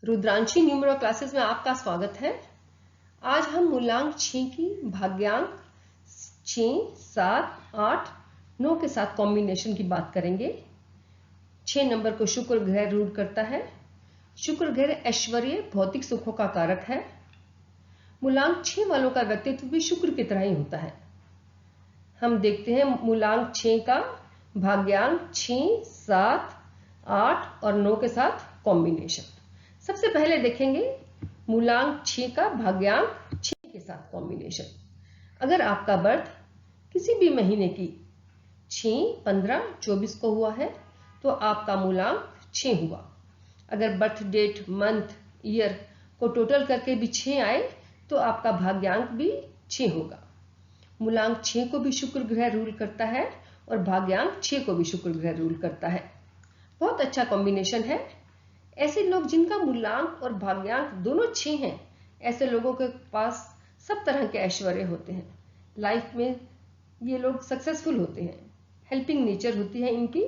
रुद्रांशी numero classes में आपका स्वागत है। आज हम मूलांक 6 की भाग्यांक 6, 7, 8, 9 के साथ कॉम्बिनेशन की बात करेंगे। 6 नंबर को शुक्र ग्रह रूल करता है। शुक्र ग्रह ऐश्वर्य, भौतिक सुखों का कारक है। मूलांक 6 वालों का व्यक्तित्व भी शुक्र की तरह ही होता है। हम देखते हैं मूलांक 6 का भाग्यांक 6, 7, 8 और 9 के साथ कॉम्बिनेशन। सबसे पहले देखेंगे मूलांक 6 का भाग्यांक 6 के साथ कॉम्बिनेशन। अगर आपका बर्थ किसी भी महीने की 6, 15, 24 को हुआ है तो आपका मूलांक 6 हुआ। अगर बर्थ डेट, मंथ, ईयर को टोटल करके भी 6 आए तो आपका भाग्यांक भी 6 होगा। मूलांक 6 को भी शुक्र ग्रह रूल करता है और भाग्यांक 6 को भी शुक्र ग्रह रूल करता है। बहुत अच्छा कॉम्बिनेशन है। ऐसे लोग जिनका मूलांक और भाग्यांक दोनों 6 हैं, ऐसे लोगों के पास सब तरह के ऐश्वर्य होते हैं। लाइफ में ये लोग सक्सेसफुल होते हैं। हेल्पिंग नेचर होती है इनकी।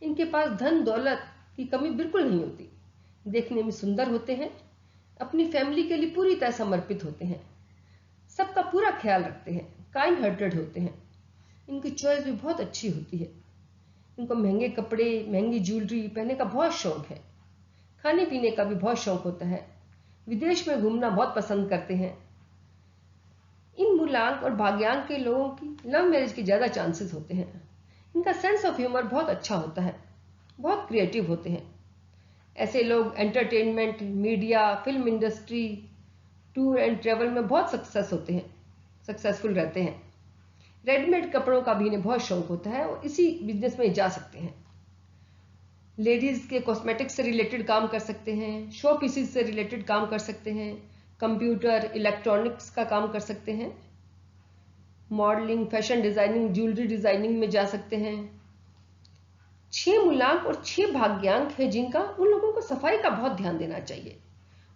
इनके पास धन दौलत की कमी बिल्कुल नहीं होती। देखने में सुंदर होते हैं। अपनी फैमिली के लिए पूरी तरह समर्पित होते हैं। सबका पूरा ख्याल रखते हैं। काइंड हार्टेड होते हैं। इनकी चॉइस भी बहुत अच्छी होती है। इनको महंगे कपड़े, महंगी ज्वेलरी पहनने का बहुत शौक है। खाने पीने का भी बहुत शौक होता है। विदेश में घूमना बहुत पसंद करते हैं। इन मूलांक और भाग्यांक के लोगों की लव मैरिज के ज्यादा चांसेस होते हैं। इनका सेंस ऑफ ह्यूमर बहुत अच्छा होता है। बहुत क्रिएटिव होते हैं। ऐसे लोग entertainment, media, film industry, tour and travel में बहुत सक्सेसफुल रहते हैं। रेडीमेड कपड़ों का भी इन्हें बहुत शौक होता है और इसी बिजनेस में जा सकते हैं। लेडीज के कॉस्मेटिक्स से रिलेटेड काम कर सकते हैं। शो पीसेस से रिलेटेड काम कर सकते हैं। कंप्यूटर, इलेक्ट्रॉनिक्स का काम कर सकते हैं। Modelling, fashion designing, jewellery designing में जा सकते हैं। 6 मूलांक और 6 भाग्यांक है जिनका, उन लोगों को सफाई का बहुत ध्यान देना चाहिए।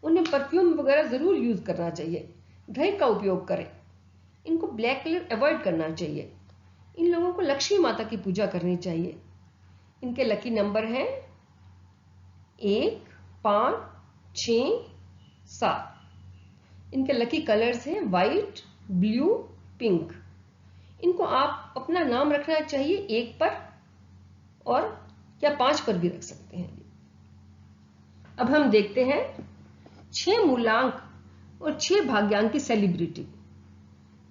उन्हें परफ्यूम वगैरह जरूर यूज करना चाहिए। घी का उपयोग करें। इनको ब्लैक कलर अवॉइड करना चाहिए। इन लोगों को लक्ष्मी माता की पूजा करनी चाहिए। इनके लकी नंबर हैं 1, 5, 6, 7। इनके लकी कलर्स हैं व्हाइट, ब्लू, पिंक। इनको आप अपना नाम रखना चाहिए 1 पर और या 5 पर भी रख सकते हैं। अब हम देखते हैं 6 मूलांक और 6 भाग्यांक की सेलिब्रिटी।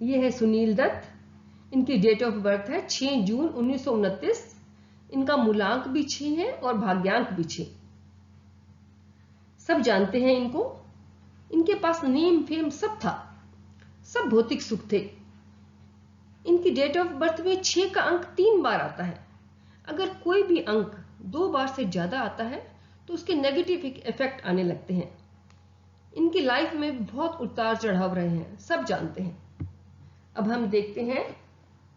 ये है सुनील दत्त। इनकी डेट ऑफ बर्थ है 6 जून 1929। इनका मूलांक भी 6 है और भाग्यांक भी 6। सब जानते हैं इनको। इनके पास नेम, फेम सब था। सब भौतिक सुख थे। इनकी डेट ऑफ बर्थ में 6 का अंक 3 बार आता है। अगर कोई भी अंक 2 बार से ज्यादा आता है तो उसके नेगेटिव इफेक्ट आने लगते हैं। इनकी लाइफ में बहुत उतार चढ़ाव रहे हैं, सब जानते हैं। अब हम देखते हैं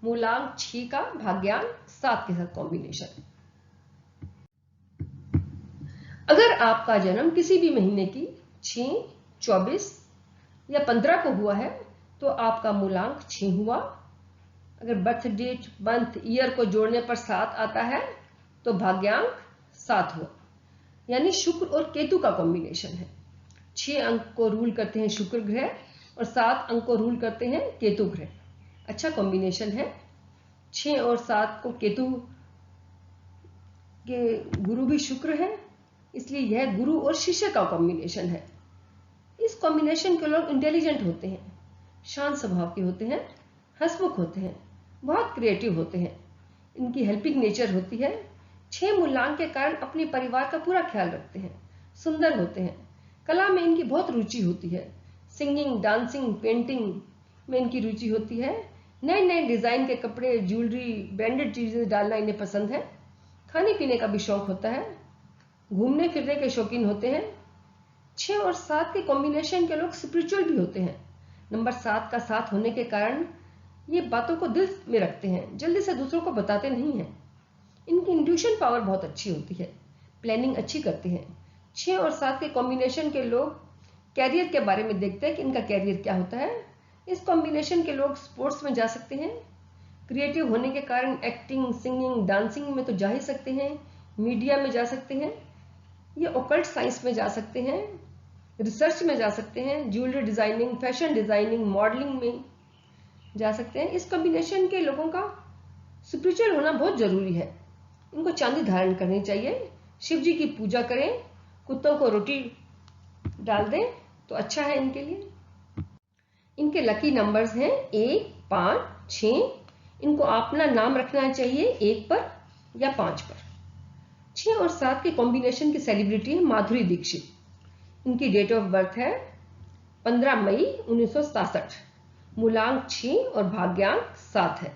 मूलांक 6 का भाग्यांक 7 के साथ कॉम्बिनेशन। अगर आपका जन्म किसी भी महीने की 6, 24 या 15 को हुआ है तो आपका मूलांक 6 हुआ। अगर बर्थ डेट, मंथ, ईयर को जोड़ने पर 7 आता है तो भाग्यांक 7 हुआ। यानी शुक्र और केतु का कॉम्बिनेशन है। 6 अंक को रूल करते हैं शुक्र ग्रह और 7 अंक को रूल करते हैं केतु ग्रह। अच्छा कॉम्बिनेशन है। 6 और 7 को केतु के गुरु भी शुक्र है, इसलिए यह गुरु और शिष्य का कॉम्बिनेशन है। इस कॉम्बिनेशन के लोग इंटेलिजेंट होते हैं, शांत स्वभाव के होते हैं, हंसमुख होते हैं, बहुत क्रिएटिव होते हैं। इनकी हेल्पिंग नेचर होती है। 6 मूलांक के कारण अपने परिवार का पूरा ख्याल रखते हैं, सुंदर होते हैं। कला में इनकी बहुत रुचि होती है। सिंगिंग, डांसिंग, पेंटिंग में इनकी रुचि होती है। नए नए डिजाइन के कपड़े, ज्वेलरी, ब्रांडेड चीजें डालना इन्हें पसंद है। खाने पीने का भी शौक होता है। घूमने फिरने के शौकीन होते हैं। 6 और 7 के कॉम्बिनेशन के लोग स्पिरिचुअल भी होते हैं। नंबर 7 का साथ होने के कारण ये बातों को दिल में रखते हैं, जल्दी से दूसरों को बताते नहीं हैं। इनकी इंट्यूशन पावर बहुत अच्छी होती है। प्लानिंग अच्छी करते हैं। 6 और 7 के कॉम्बिनेशन के लोग कैरियर के बारे में देखते हैं कि इनका कैरियर क्या होता है। इस कॉम्बिनेशन के लोग स्पोर्ट्स में जा सकते हैं। क्रिएटिव होने के कारण एक्टिंग, सिंगिंग, डांसिंग में तो जा ही सकते हैं। मीडिया में जा सकते हैं। ये ऑकल्ट साइंस में जा सकते हैं, रिसर्च में जा सकते हैं, jewellery designing, fashion designing, modelling में जा सकते हैं। इस कॉम्बिनेशन के लोगों का स्पिरिचुअल होना बहुत जरूरी है। इनको चांदी धारण करनी चाहिए, शिव जी की पूजा करें, कुत्तों को रोटी डाल दें तो अच्छा है इनके लिए। इनके लकी नंबर्स हैं 1, 5, 6। इनको अपना नाम रखना चाहिए 1 पर या 5 पर। 6 और 7 के कॉम्बिनेशन की सेलिब्रिटी है माधुरी दीक्षित। इनकी डेट ऑफ बर्थ है 15 मई 1967। मूलांक 6 और भाग्यांक 7 है।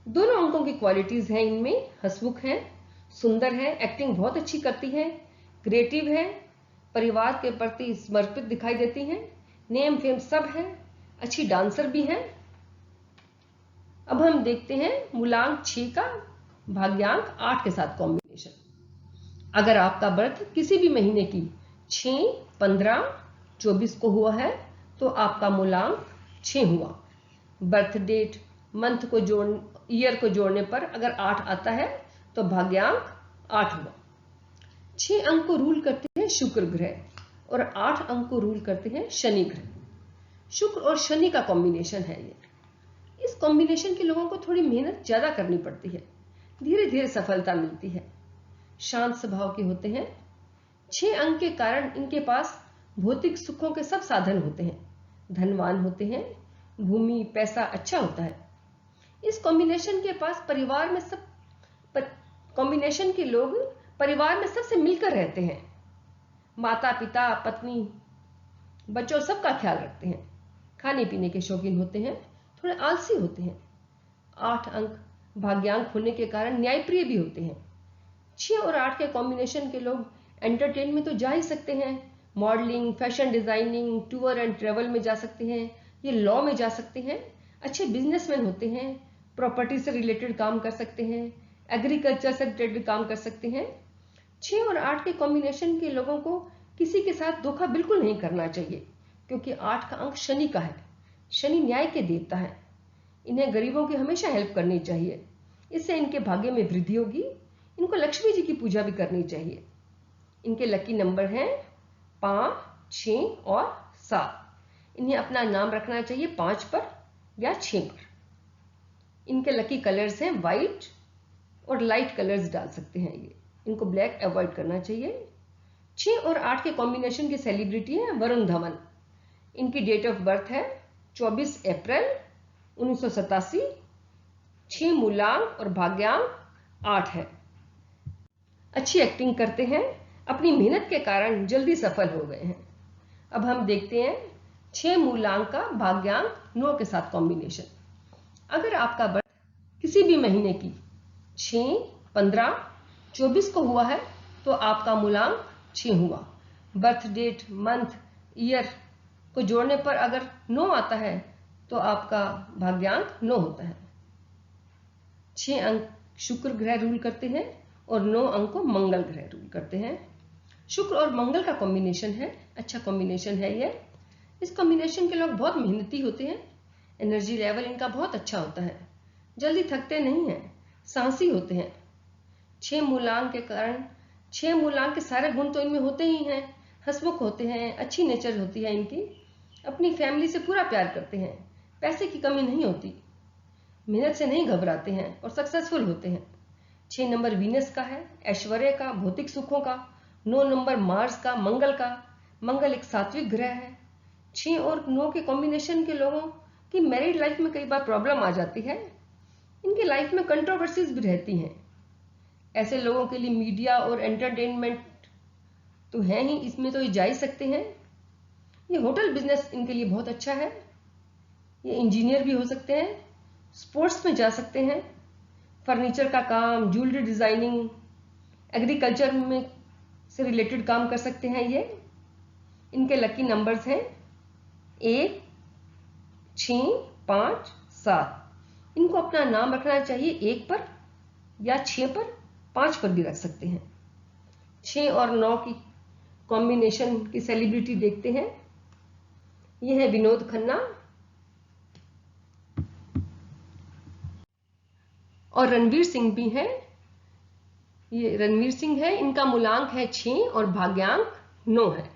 दोनों अंकों की क्वालिटीज हैं इनमें, हंसमुख हैं, सुंदर है, एक्टिंग बहुत अच्छी करती है, क्रिएटिव है, परिवार के प्रति समर्पित दिखाई देती हैं, नेम फेम सब है, अच्छी डांसर भी है। अब हम देखते हैं मूलांक 6 का भाग्यांक 8 के साथ कॉम्बिनेशन। अगर आपका बर्थ किसी भी महीने की 6, 15, 24 को हुआ है तो आपका मूलांक 6 हुआ। बर्थ डेट, मंथ को ईयर को जोड़ने पर अगर 8 आता है तो भाग्यांक 8 हुआ। 6 अंक को रूल करते हैं शुक्र ग्रह और 8 अंक को रूल करते हैं शनि ग्रह। शुक्र और शनि का कॉम्बिनेशन है ये। इस कॉम्बिनेशन के लोगों को थोड़ी मेहनत ज्यादा करनी पड़ती है, धीरे धीरे सफलता मिलती है, शांत स्वभाव के होते हैं। 6 अंक के कारण इनके पास भौतिक सुखों के सब साधन होते हैं, धनवान होते हैं, भूमि पैसा अच्छा होता है। इस कॉम्बिनेशन के पास परिवार में कॉम्बिनेशन के लोग परिवार में सबसे मिलकर रहते हैं, माता पिता पत्नी बच्चों सबका ख्याल रखते हैं, खाने पीने के शौकीन होते हैं, थोड़े आलसी होते हैं। 8 अंक भाग्यांक होने के कारण न्यायप्रिय भी होते हैं। 6 और 8 के कॉम्बिनेशन के लोग एंटरटेन में तो जा ही सकते हैं, modelling, fashion designing, tour and travel में जा सकते हैं, ये लॉ में जा सकते हैं, अच्छे बिजनेसमैन होते हैं, प्रॉपर्टी से रिलेटेड काम कर सकते हैं, एग्रीकल्चर से रिलेटेड काम कर सकते हैं। 6 और 8 के कॉम्बिनेशन के लोगों को किसी के साथ धोखा बिल्कुल नहीं करना चाहिए, क्योंकि 8 का अंक शनि का है। शनि न्याय के देवता है। इन्हें गरीबों की हमेशा हेल्प करनी चाहिए, इससे इनके भाग्य में वृद्धि होगी। इनको लक्ष्मी जी की पूजा भी करनी चाहिए। इनके लकी नंबर हैं 5, 6 और 7। इन्हें अपना नाम रखना चाहिए 5 पर या 6 पर। इनके लकी कलर्स हैं व्हाइट और लाइट कलर्स डाल सकते हैं ये, इनको ब्लैक अवॉइड करना चाहिए। 6 और 8 के कॉम्बिनेशन की सेलिब्रिटी है वरुण धवन। इनकी डेट ऑफ बर्थ है 24 अप्रैल 1987। 6 मूलांक और भाग्यांक 8 है। अच्छी एक्टिंग करते हैं, अपनी मेहनत के कारण जल्दी सफल हो गए हैं। अब हम देखते हैं 6 मूलांक का भाग्यांक 9 के साथ कॉम्बिनेशन। अगर आपका बर्थ किसी भी महीने की 6, 15, 24 को हुआ है तो आपका मूलांक 6 हुआ। बर्थ डेट, मंथ, ईयर को जोड़ने पर अगर 9 आता है तो आपका भाग्यांक 9 होता है। 6 अंक शुक्र ग्रह रूल करते हैं और 9 अंक को मंगल ग्रह रूल करते हैं। शुक्र और मंगल का कॉम्बिनेशन है, अच्छा कॉम्बिनेशन है ये। इस कॉम्बिनेशन के लोग बहुत मेहनती होते हैं, एनर्जी लेवल इनका बहुत अच्छा होता है, जल्दी थकते नहीं हैं, साहसी होते हैं। 6 मूलांक के कारण 6 मूलांक के सारे गुण तो इनमें होते ही हैं, हंसमुख होते हैं, अच्छी नेचर होती है इनकी, अपनी फैमिली से पूरा प्यार करते हैं, पैसे की कमी नहीं होती, मेहनत से नहीं घबराते हैं और सक्सेसफुल होते हैं। 6 नंबर वीनस का है, ऐश्वर्य का, भौतिक सुखों का। 9 नंबर मार्स का, मंगल का। मंगल एक सात्विक ग्रह है। 6 और 9 के कॉम्बिनेशन के लोगों की मैरिड लाइफ में कई बार प्रॉब्लम आ जाती है, इनके लाइफ में कंट्रोवर्सीज भी रहती हैं। ऐसे लोगों के लिए मीडिया और एंटरटेनमेंट तो है ही, इसमें तो ये जा ही सकते हैं। ये होटल बिजनेस इनके लिए बहुत अच्छा है, ये इंजीनियर भी हो सकते हैं, स्पोर्ट्स में जा सकते हैं, फर्नीचर का काम, ज्वेलरी डिजाइनिंग, एग्रीकल्चर में से रिलेटेड काम कर सकते हैं ये। इनके लकी नंबर्स हैं 1, 6, 5, 7। इनको अपना नाम रखना चाहिए 1 पर या 6 पर, 5 पर भी रख सकते हैं। 6 और 9 की कॉम्बिनेशन की सेलिब्रिटी देखते हैं। यह है विनोद खन्ना और रणवीर सिंह भी हैं। ये रणवीर सिंह है, इनका मूलांक है 6 और भाग्यांक 9 है।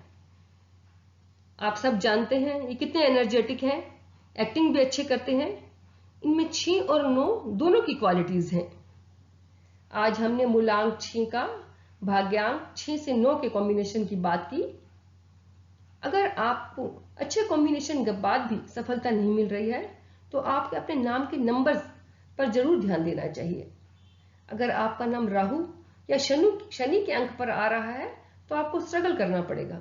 आप सब जानते हैं ये कितने एनर्जेटिक हैं, एक्टिंग भी अच्छे करते हैं। इनमें 6 और 9 दोनों की क्वालिटीज हैं। आज हमने मूलांक 6 का भाग्यांक 6 से 9 के कॉम्बिनेशन की बात की। अगर आपको अच्छे कॉम्बिनेशन के बाद भी सफलता नहीं मिल रही है तो आपके अपने नाम के नंबर्स पर जरूर ध्यान देना चाहिए। अगर आपका नाम राहु या शनि के अंक पर आ रहा है तो आपको स्ट्रगल करना पड़ेगा,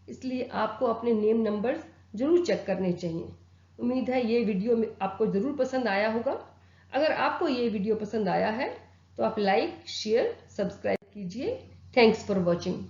इसलिए आपको अपने नेम नंबर्स जरूर चेक करने चाहिए। उम्मीद है ये वीडियो आपको जरूर पसंद आया होगा। अगर आपको ये वीडियो पसंद आया है तो आप लाइक, शेयर, सब्सक्राइब कीजिए। Thanks for watching.